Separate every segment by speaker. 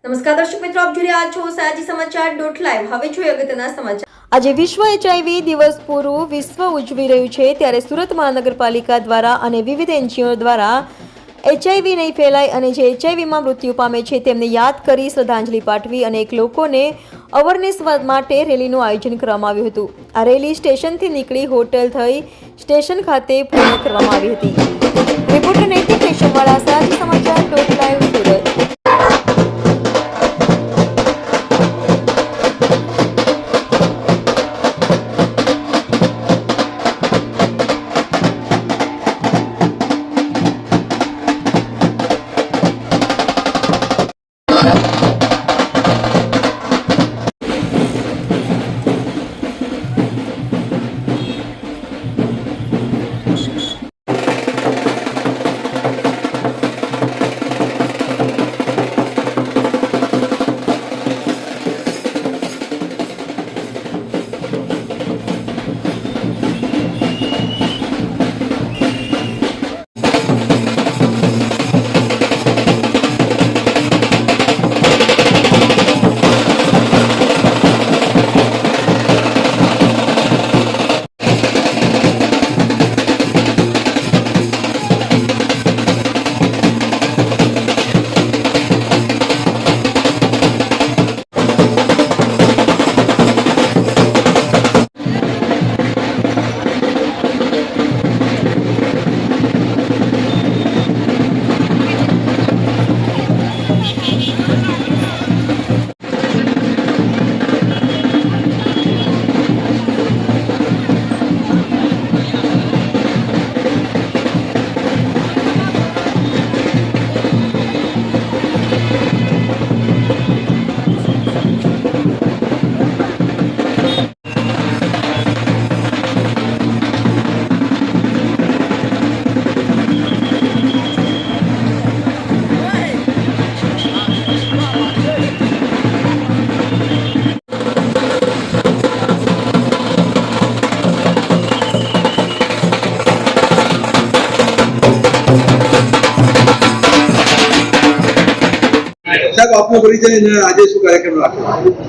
Speaker 1: નમસ્કાર દર્શક મિત્રો, આપ જોઈ રહ્યા છો સયાજી સમાચાર.live. હવે જોઈએ અગત્યના સમાચાર. આજે વિશ્વ HIV દિવસ પૂરું વિશ્વ ઉજવી રહ્યું છે, ત્યારે સુરત મહાનગરપાલિકા દ્વારા અને વિવિધ NGO દ્વારા HIV નહીં ફેલાય અને જે HIV માં મૃત્યુ પામે છે તેમને યાદ કરી શ્રદ્ધાંજલિ પાઠવી અને એક લોકોને અવેરનેસ માટે રેલીનું આયોજન કરવામાં આવ્યું હતું. આ રેલી સ્ટેશનથી નીકળી હોટેલ થઈ સ્ટેશન ખાતે પૂર્ણ કરવામાં આવી હતી. રિપોર્ટર નૈતિક રેશમવાળા, સયાજી સમાચાર.live, સુરત.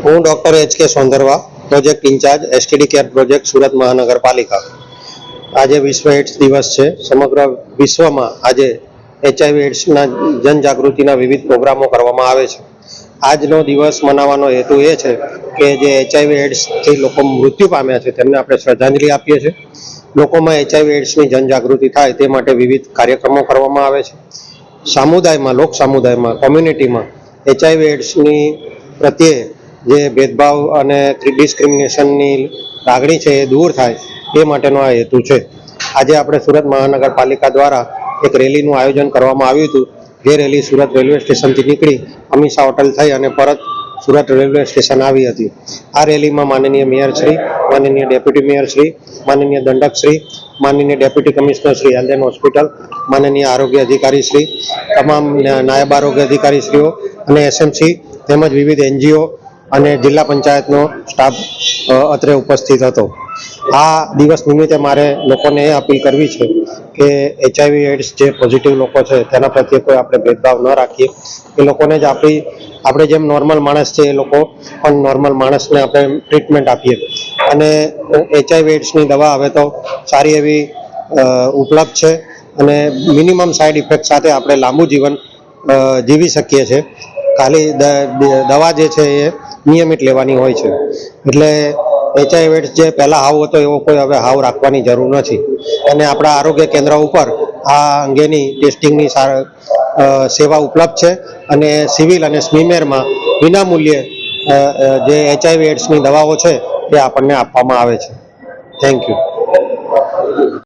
Speaker 2: હું doctor HK Sondarva, project in charge STD care project Surat મહાનગરપાલિકા. આજે વિશ્વ એડ્સ દિવસ છે. સમગ્ર વિશ્વમાં આજે HIV એડ્સના જનજાગૃતિના વિવિધ પ્રોગ્રામો કરવામાં આવે છે. આજનો દિવસ મનાવવાનો હેતુ એ છે કે જે HIV એડ્સથી લોકો મૃત્યુ પામ્યા છે તેમને આપણે શ્રદ્ધાંજલિ આપીએ છીએ. લોકોમાં HIV એડ્સની જનજાગૃતિ થાય તે માટે વિવિધ કાર્યક્રમો કરવામાં આવે છે. સામુદાયમાં, લોક સામુદાયમાં, કોમ્યુનિટીમાં HIV એડ્સની પ્રત્યે જે ભેદભાવ અને ડિસ્ક્રિમિનેશનની લાગણી છે એ દૂર થાય એ માટેનો આ હેતુ છે. આજે આપણે સુરત મહાનગરપાલિકા દ્વારા એક રેલીનું આયોજન કરવામાં આવ્યું હતું. જે રેલી સુરત રેલવે સ્ટેશનથી નીકળી અમીષા હોટલ થઈ અને પરત સુરત રેલવે સ્ટેશન આવી હતી. આ રેલીમાં માનનીય મેયર શ્રી, માનનીય ડેપ્યુટી મેયર શ્રી, માનનીય દંડક શ્રી, માનનીય deputy commissioner Shri LN hospital, માનનીય આરોગ્ય અધિકારી શ્રી, તમામ નાયબ આરોગ્ય અધિકારી શ્રીઓ અને SMC તેમજ વિવિધ NGO અને જિલ્લા પંચાયતનો સ્ટાફ અત્રે ઉપસ્થિત હતો. આ દિવસ નિમિત્તે મારે લોકોને એ અપીલ કરવી છે કે HIV એડ્સ જે પોઝિટિવ લોકો છે તેના પ્રત્યે કોઈ આપણે ભેદભાવ ન રાખીએ. એ લોકોને જ આપણે જેમ નોર્મલ માણસ છે એ લોકો પણ નોર્મલ માણસને આપણે ટ્રીટમેન્ટ આપીએ. અને HIV એડ્સની દવા હવે તો સારી એવી ઉપલબ્ધ છે અને મિનિમમ સાઈડ ઇફેક્ટ સાથે આપણે લાંબુ જીવન જીવી શકીએ છીએ. ખાલી દવા જે છે એ નિયમિત લેવાની હોય છે. એટલે HIV એડ્સ જે પહેલાં હાવ હતો એવો કોઈ હવે હાવ રાખવાની જરૂર નથી. અને આપણા આરોગ્ય કેન્દ્ર ઉપર આ અંગેની ટેસ્ટિંગની સેવા ઉપલબ્ધ છે અને સિવિલ અને સ્મીમેરમાં વિનામૂલ્યે જે HIV એડ્સની દવાઓ છે એ આપણને આપવામાં આવે છે. Thank you.